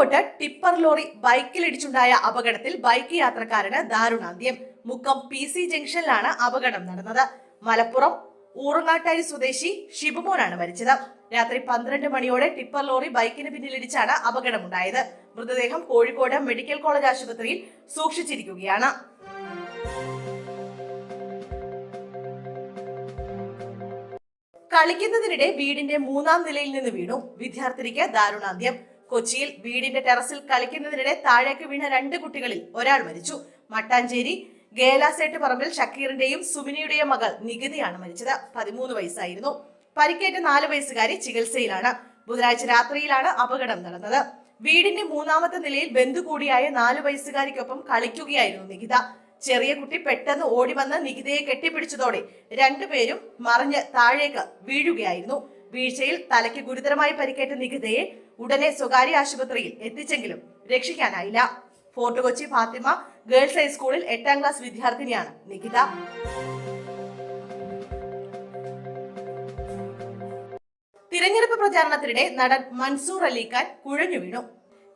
കോഴിക്കോട്ട് tipper lorry ബൈക്കിലിടിച്ചുണ്ടായ അപകടത്തിൽ bike യാത്രക്കാരന് ദാരുണാന്ത്യം. മുക്കം PC ജംഗ്ഷനിലാണ് അപകടം നടന്നത്. മലപ്പുറം ഊറങ്ങാട്ടാരി സ്വദേശി ഷിബുമോനാണ് മരിച്ചത്. രാത്രി 12 മണിയോടെ ടിപ്പർ ലോറി ബൈക്കിന് പിന്നിലിടിച്ചാണ് അപകടമുണ്ടായത്. മൃതദേഹം കോഴിക്കോട് മെഡിക്കൽ കോളേജ് ആശുപത്രിയിൽ സൂക്ഷിച്ചിരിക്കുകയാണ്. കളിക്കുന്നതിനിടെ വീടിന്റെ 3-ാം നിലയിൽ നിന്ന് വീണു. വിദ്യാർത്ഥിനിക്ക് ദാരുണാന്ത്യം. കൊച്ചിയിൽ വീടിന്റെ ടെറസിൽ കളിക്കുന്നതിനിടെ താഴേക്ക് വീണ 2 കുട്ടികളിൽ ഒരാൾ മരിച്ചു. മട്ടാഞ്ചേരി ഗേലാസേട്ട് പറമ്പിൽ ഷക്കീറിന്റെയും സുമിനിയുടെയും മകൾ നികിതയാണ് മരിച്ചത്. 13 വയസ്സായിരുന്നു. പരിക്കേറ്റ 4 വയസ്സുകാരി ചികിത്സയിലാണ്. ബുധനാഴ്ച രാത്രിയിലാണ് അപകടം നടന്നത്. വീടിന്റെ 3-ാമത്തെ നിലയിൽ ബന്ധു കൂടിയായ 4 വയസ്സുകാരിക്കൊപ്പം കളിക്കുകയായിരുന്നു നികിത. ചെറിയ കുട്ടി പെട്ടെന്ന് ഓടി വന്ന് നികിതയെ കെട്ടിപ്പിടിച്ചതോടെ 2 പേരും മറിഞ്ഞ് താഴേക്ക് വീഴുകയായിരുന്നു. വീഴ്ചയിൽ തലയ്ക്ക് ഗുരുതരമായി പരിക്കേറ്റ നികിതയെ ഉടനെ സ്വകാര്യ ആശുപത്രിയിൽ എത്തിച്ചെങ്കിലും രക്ഷിക്കാനായില്ല. ഫോർട്ട് കൊച്ചി ഫാത്തിമ ഗേൾസ് ഹൈസ്കൂളിൽ 8-ാം ക്ലാസ് വിദ്യാർത്ഥിനിയാണ് നികിത. തിരഞ്ഞെടുപ്പ് പ്രചാരണത്തിനിടെ നടൻ മൻസൂർ അലിഖാൻ കുഴഞ്ഞു വീണു.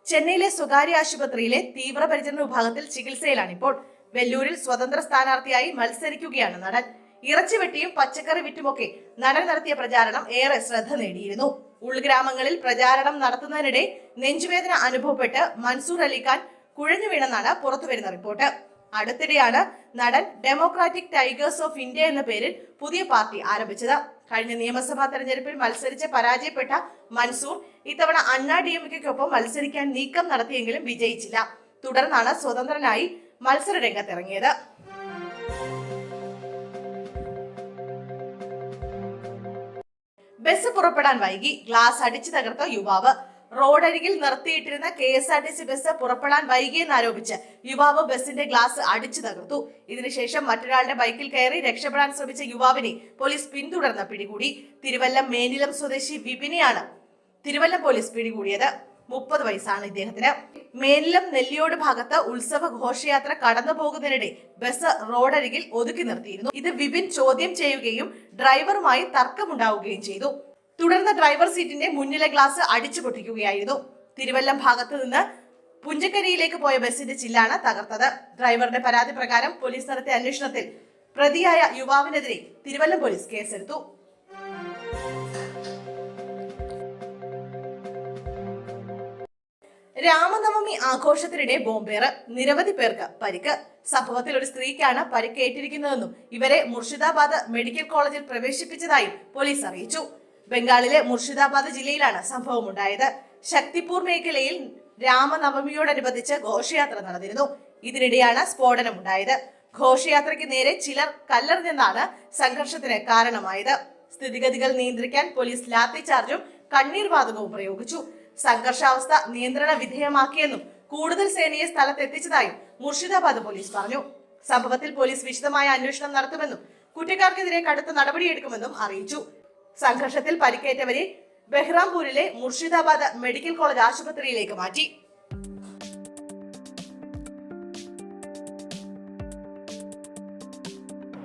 ചെന്നൈയിലെ സ്വകാര്യ ആശുപത്രിയിലെ തീവ്രപരിചരണ വിഭാഗത്തിൽ ചികിത്സയിലാണിപ്പോൾ. വെല്ലൂരിൽ സ്വതന്ത്ര സ്ഥാനാർത്ഥിയായി മത്സരിക്കുകയാണ് നടൻ. ഇറച്ചി വെട്ടിയും പച്ചക്കറി വിറ്റുമൊക്കെ നടൻ നടത്തിയ പ്രചാരണം ഏറെ ശ്രദ്ധ നേടിയിരുന്നു. ഉൾഗ്രാമങ്ങളിൽ പ്രചാരണം നടത്തുന്നതിനിടെ നെഞ്ചുവേദന അനുഭവപ്പെട്ട് മൻസൂർ അലിഖാൻ കുഴഞ്ഞു വീണെന്നാണ് പുറത്തുവരുന്ന റിപ്പോർട്ട്. അടുത്തിടെയാണ് നടൻ ഡെമോക്രാറ്റിക് ടൈഗേഴ്സ് ഓഫ് ഇന്ത്യ എന്ന പേരിൽ പുതിയ പാർട്ടി ആരംഭിച്ചത്. കഴിഞ്ഞ നിയമസഭാ തെരഞ്ഞെടുപ്പിൽ മത്സരിച്ച് പരാജയപ്പെട്ട മൻസൂർ ഇത്തവണ അണ്ണാ DMKയ്ക്കൊപ്പം മത്സരിക്കാൻ നീക്കം നടത്തിയെങ്കിലും വിജയിച്ചില്ല. തുടർന്നാണ് സ്വതന്ത്രനായി മത്സര രംഗത്തിറങ്ങിയത്. ബസ് പുറപ്പെടാൻ വൈകി, ഗ്ലാസ് അടിച്ചു തകർത്ത യുവാവ്. റോഡരികിൽ നിർത്തിയിട്ടിരുന്ന KSRTC ബസ് പുറപ്പെടാൻ വൈകിയെന്നാരോപിച്ച് യുവാവ് ബസിന്റെ ഗ്ലാസ് അടിച്ചു തകർത്തു. ഇതിനുശേഷം മറ്റൊരാളുടെ ബൈക്കിൽ കയറി രക്ഷപ്പെടാൻ ശ്രമിച്ച യുവാവിനെ പോലീസ് പിന്തുടർന്ന് പിടികൂടി. തിരുവല്ലം മേനിലം സ്വദേശി വിപിനെയാണ് തിരുവല്ലം പോലീസ് പിടികൂടിയത്. 30 വയസ്സാണ് ഇദ്ദേഹത്തിന്. മേനിലം നെല്ലിയോട് ഭാഗത്ത് ഉത്സവ ഘോഷയാത്ര കടന്നു പോകുന്നതിനിടെ ബസ് റോഡരികിൽ ഒതുക്കി നിർത്തിയിരുന്നു. ഇത് വിപിൻ ചോദ്യം ചെയ്യുകയും ഡ്രൈവറുമായി തർക്കമുണ്ടാവുകയും ചെയ്തു. തുടർന്ന് ഡ്രൈവർ സീറ്റിന്റെ മുന്നിലെ ഗ്ലാസ് അടിച്ചു പൊട്ടിക്കുകയായിരുന്നു. തിരുവല്ലം ഭാഗത്ത് നിന്ന് പുഞ്ചക്കരിയിലേക്ക് പോയ ബസിന്റെ ചില്ലാണ് തകർത്തത്. ഡ്രൈവറുടെ പരാതി പ്രകാരം പോലീസ് നടത്തിയ അന്വേഷണത്തിൽ പ്രതിയായ യുവാവിനെതിരെ തിരുവല്ലം പോലീസ് കേസെടുത്തു. രാമനവമി ആഘോഷത്തിനിടെ ബോംബേറ്, നിരവധി പേർക്ക് പരിക്ക്. സംഭവത്തിൽ ഒരു സ്ത്രീക്കാണ് പരിക്കേറ്റിരിക്കുന്നതെന്നും ഇവരെ മുർഷിദാബാദ് മെഡിക്കൽ കോളേജിൽ പ്രവേശിപ്പിച്ചതായും പോലീസ് അറിയിച്ചു. ബംഗാളിലെ മുർഷിദാബാദ് ജില്ലയിലാണ് സംഭവം ഉണ്ടായത്. ശക്തിപൂർ മേഖലയിൽ രാമനവമിയോടനുബന്ധിച്ച് ഘോഷയാത്ര നടന്നിരുന്നു. ഇതിനിടെയാണ് സ്ഫോടനം ഉണ്ടായത്. ഘോഷയാത്രയ്ക്ക് നേരെ ചിലർ കല്ലെറിഞ്ഞെന്നാണ് സംഘർഷത്തിന് കാരണമായത്. സ്ഥിതിഗതികൾ നിയന്ത്രിക്കാൻ പോലീസ് ലാത്തി ചാർജും കണ്ണീർ വാതകവും പ്രയോഗിച്ചു. സംഘർഷാവസ്ഥ നിയന്ത്രണ വിധേയമാക്കിയെന്നും കൂടുതൽ സേനയെ സ്ഥലത്തെത്തിച്ചതായും മുർഷിദാബാദ് പോലീസ് പറഞ്ഞു. സംഭവത്തിൽ പോലീസ് വിശദമായ അന്വേഷണം നടത്തുമെന്നും കുറ്റക്കാർക്കെതിരെ കടുത്ത നടപടിയെടുക്കുമെന്നും അറിയിച്ചു. സംഘർഷത്തിൽ പരിക്കേറ്റവരെ ബെഹ്റാംപൂരിലെ മുർഷിദാബാദ് മെഡിക്കൽ കോളേജ് ആശുപത്രിയിലേക്ക് മാറ്റി.